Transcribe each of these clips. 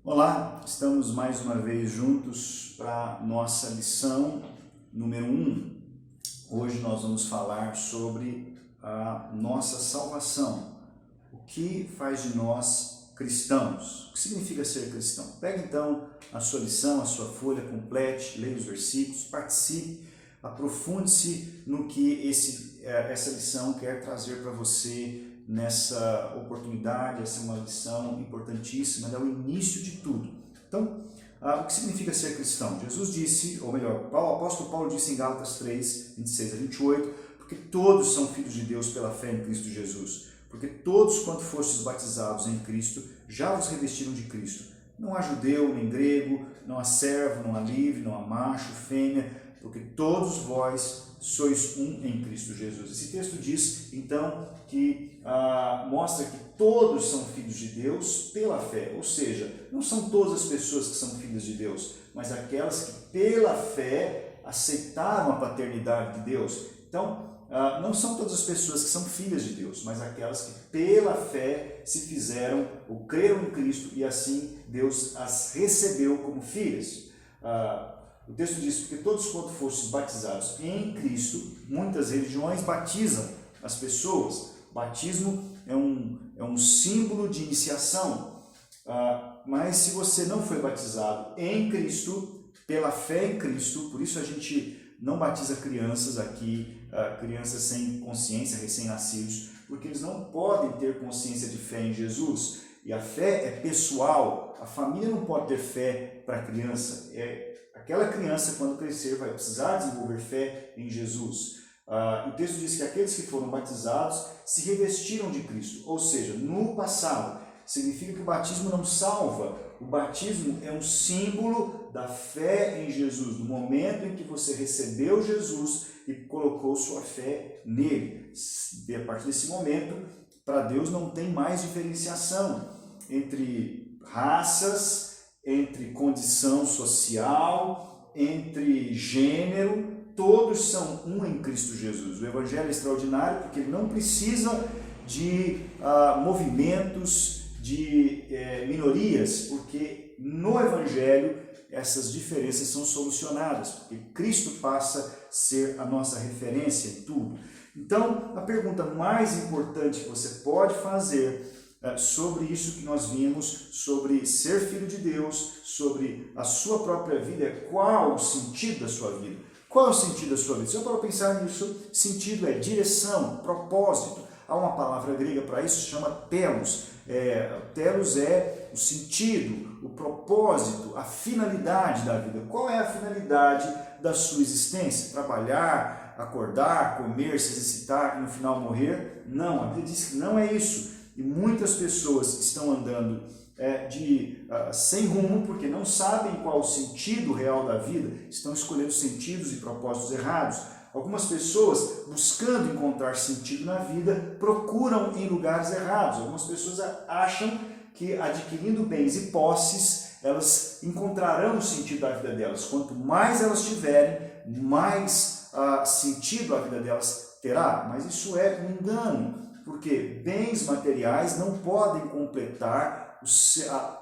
Olá, estamos mais uma vez juntos para nossa lição número 1. Hoje nós vamos falar sobre a nossa salvação. O que faz de nós cristãos? O que significa ser cristão? Pega então a sua lição, a sua folha, complete, leia os versículos, participe, aprofunde-se no que essa lição quer trazer para você nessa oportunidade. Essa é uma lição importantíssima, é o início de tudo. Então, o que significa ser cristão? Jesus disse, ou melhor, o apóstolo Paulo disse em Gálatas 3, 26 a 28, porque todos são filhos de Deus pela fé em Cristo Jesus. Porque todos quanto fostes batizados em Cristo, já vos revestiram de Cristo. Não há judeu nem grego, não há servo, não há livre, não há macho, fêmea, porque todos vós sois um em Cristo Jesus. Esse texto diz, então, que mostra que todos são filhos de Deus pela fé, ou seja, não são todas as pessoas que são filhas de Deus, mas aquelas que pela fé aceitaram a paternidade de Deus. Então, não são todas as pessoas que são filhas de Deus, mas aquelas que pela fé se fizeram ou creram em Cristo e assim Deus as recebeu como filhas. O texto diz, porque todos quanto fostes batizados em Cristo, muitas religiões batizam as pessoas. Batismo é um símbolo de iniciação, mas se você não foi batizado em Cristo, pela fé em Cristo, por isso a gente não batiza crianças aqui, crianças sem consciência, recém-nascidos, porque eles não podem ter consciência de fé em Jesus. E a fé é pessoal, a família não pode ter fé para a criança. Aquela criança, quando crescer, vai precisar desenvolver fé em Jesus. O texto diz que aqueles que foram batizados se revestiram de Cristo, ou seja, no passado. Significa que o batismo não salva. O batismo é um símbolo da fé em Jesus, no momento em que você recebeu Jesus e colocou sua fé nele. E a partir desse momento, para Deus não tem mais diferenciação entre raças, entre condição social, entre gênero. Todos são um em Cristo Jesus. O Evangelho é extraordinário porque ele não precisa de movimentos, de minorias, porque no Evangelho essas diferenças são solucionadas, porque Cristo passa a ser a nossa referência em tudo. Então, a pergunta mais importante que você pode fazer sobre isso que nós vimos, sobre ser filho de Deus, sobre a sua própria vida, é qual o sentido da sua vida? Qual é o sentido da sua vida? Se eu para pensar nisso, sentido é direção, propósito. Há uma palavra grega para isso, se chama telos. Telos é o sentido, o propósito, a finalidade da vida. Qual é a finalidade da sua existência? Trabalhar, acordar, comer, se exercitar e no final morrer? Não, a Bíblia diz que não é isso. E muitas pessoas estão andando sem rumo, porque não sabem qual o sentido real da vida, estão escolhendo sentidos e propósitos errados. Algumas pessoas, buscando encontrar sentido na vida, procuram em lugares errados. Algumas pessoas acham que adquirindo bens e posses, elas encontrarão o sentido da vida delas. Quanto mais elas tiverem, mais sentido a vida delas terá. Mas isso é um engano, porque bens materiais não podem completar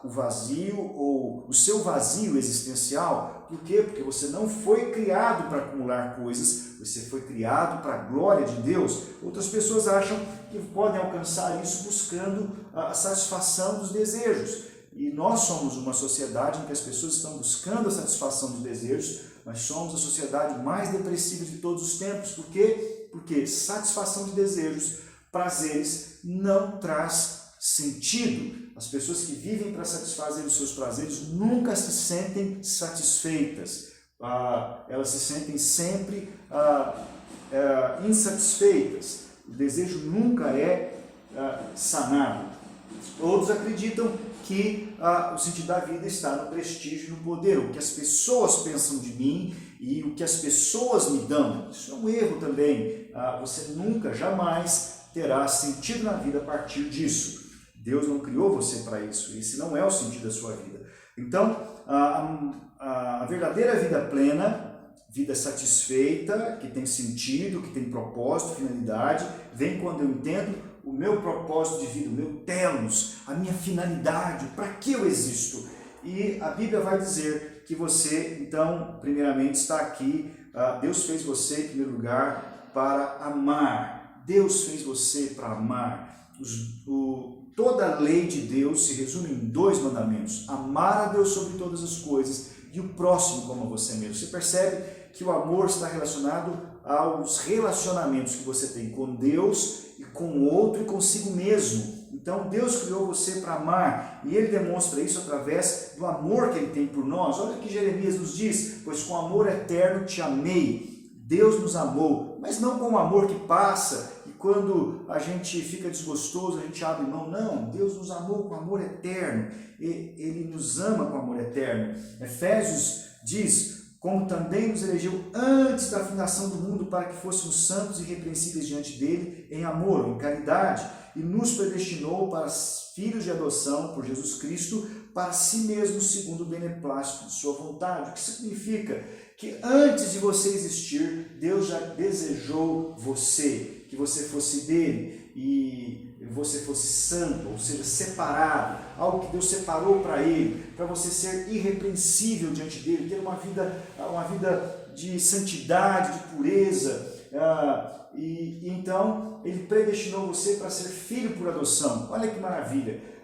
o vazio ou o seu vazio existencial. Por quê? Porque você não foi criado para acumular coisas, você foi criado para a glória de Deus. Outras pessoas acham que podem alcançar isso buscando a satisfação dos desejos. E nós somos uma sociedade em que as pessoas estão buscando a satisfação dos desejos, mas somos a sociedade mais depressiva de todos os tempos. Por quê? Porque satisfação de desejos, prazeres, não traz sentido. As pessoas que vivem para satisfazer os seus prazeres nunca se sentem satisfeitas. Elas se sentem sempre insatisfeitas. O desejo nunca é sanado. Outros acreditam que o sentido da vida está no prestígio e no poder, o que as pessoas pensam de mim e o que as pessoas me dão. Isso é um erro também. Você nunca, jamais terá sentido na vida a partir disso. Deus não criou você para isso. Esse não é o sentido da sua vida. Então, a verdadeira vida plena, vida satisfeita, que tem sentido, que tem propósito, finalidade, vem quando eu entendo o meu propósito de vida, o meu telos, a minha finalidade, para que eu existo. E a Bíblia vai dizer que você, então, primeiramente está aqui, Deus fez você, em primeiro lugar, para amar. Deus fez você para amar. Toda a lei de Deus se resume em 2 mandamentos: amar a Deus sobre todas as coisas e o próximo como a você mesmo. Você percebe que o amor está relacionado aos relacionamentos que você tem com Deus e com o outro e consigo mesmo. Então Deus criou você para amar e Ele demonstra isso através do amor que Ele tem por nós. Olha o que Jeremias nos diz: pois com amor eterno te amei. Deus nos amou, mas não com um amor que passa e quando a gente fica desgostoso a gente abre mão. Não, Deus nos amou com amor eterno. Ele nos ama com amor eterno. Efésios diz: como também nos elegeu antes da fundação do mundo para que fôssemos santos e irrepreensíveis diante dele em amor, em caridade, e nos predestinou para filhos de adoção por Jesus Cristo para si mesmo segundo o beneplácito de sua vontade. O que significa? Que antes de você existir, Deus já desejou você, que você fosse dele e você fosse santo, ou seja, separado, algo que Deus separou para ele, para você ser irrepreensível diante dele, ter uma vida de santidade, de pureza. Então, ele predestinou você para ser filho por adoção. Olha que maravilha!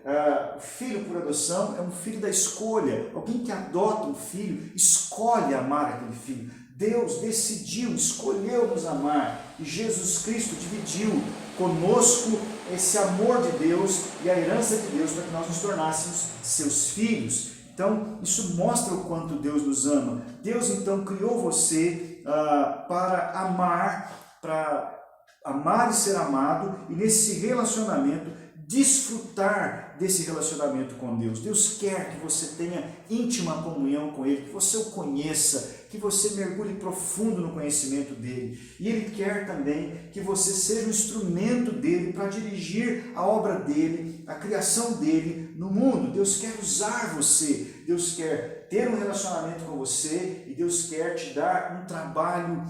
Filho por adoção é um filho da escolha. Alguém que adota um filho escolhe amar aquele filho. Deus decidiu, escolheu nos amar e Jesus Cristo dividiu conosco esse amor de Deus e a herança de Deus para que nós nos tornássemos seus filhos. Então, isso mostra o quanto Deus nos ama. Deus, então, criou você para amar e ser amado, e nesse relacionamento, desfrutar desse relacionamento com Deus. Deus quer que você tenha íntima comunhão com Ele, que você o conheça, que você mergulhe profundo no conhecimento dEle. E Ele quer também que você seja um instrumento dEle para dirigir a obra dEle, a criação dEle no mundo. Deus quer usar você, Deus quer ter um relacionamento com você e Deus quer te dar um trabalho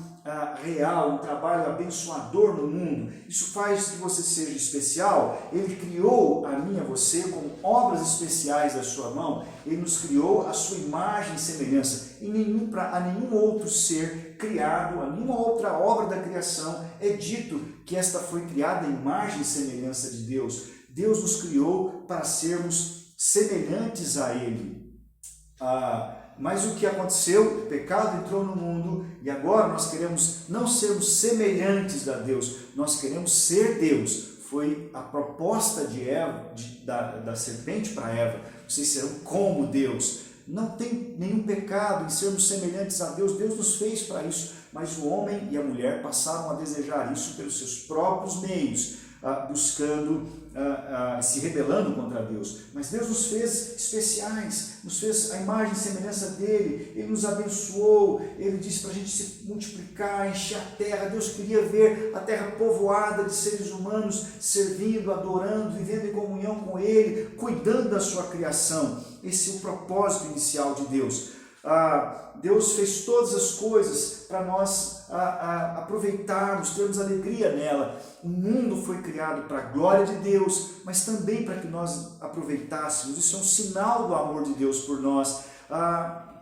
real, um trabalho abençoador no mundo. Isso faz que você seja especial. Ele criou a mim e a você com obras especiais da sua mão. Ele nos criou a sua imagem e semelhança. E a nenhum outro ser criado, a nenhuma outra obra da criação é dito que esta foi criada à imagem e semelhança de Deus. Deus nos criou para sermos semelhantes a Ele. Mas o que aconteceu? O pecado entrou no mundo e agora nós queremos não sermos semelhantes a Deus, nós queremos ser Deus. Foi a proposta de Eva, da serpente para Eva: vocês serão como Deus. Não tem nenhum pecado em sermos semelhantes a Deus, Deus nos fez para isso, mas o homem e a mulher passaram a desejar isso pelos seus próprios meios, buscando, se rebelando contra Deus. Mas Deus nos fez especiais, nos fez a imagem e semelhança dEle, Ele nos abençoou, Ele disse para a gente se multiplicar, encher a terra. Deus queria ver a terra povoada de seres humanos, servindo, adorando, vivendo em comunhão com Ele, cuidando da sua criação. Esse é o propósito inicial de Deus. Deus fez todas as coisas para nós aproveitarmos, termos alegria nela. O mundo foi criado para a glória de Deus, mas também para que nós aproveitássemos. Isso é um sinal do amor de Deus por nós.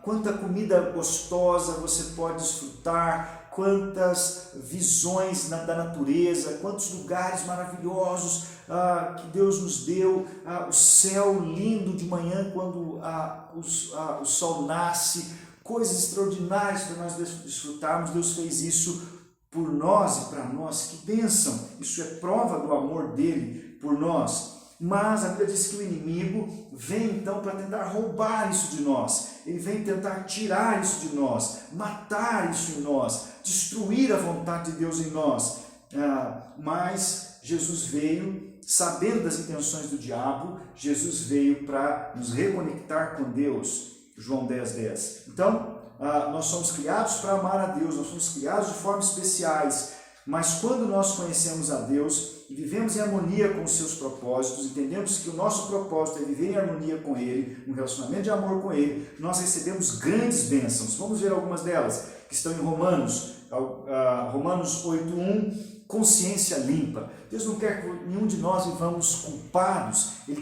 Quanta comida gostosa você pode desfrutar, quantas visões da natureza, quantos lugares maravilhosos que Deus nos deu, o céu lindo de manhã quando o sol nasce, coisas extraordinárias para nós desfrutarmos. Deus fez isso por nós e para nós. Que bênção! Isso é prova do amor dele por nós. Mas a Bíblia diz que o inimigo vem então para tentar roubar isso de nós. Ele vem tentar tirar isso de nós, matar isso em nós, destruir a vontade de Deus em nós. Mas Jesus veio, sabendo das intenções do diabo, Jesus veio para nos reconectar com Deus. João 10:10. Então, nós somos criados para amar a Deus, nós somos criados de formas especiais, mas quando nós conhecemos a Deus e vivemos em harmonia com os seus propósitos, entendemos que o nosso propósito é viver em harmonia com Ele, um relacionamento de amor com Ele, nós recebemos grandes bênçãos. Vamos ver algumas delas que estão em Romanos 8:1, consciência limpa. Deus não quer que nenhum de nós vivamos culpados, Ele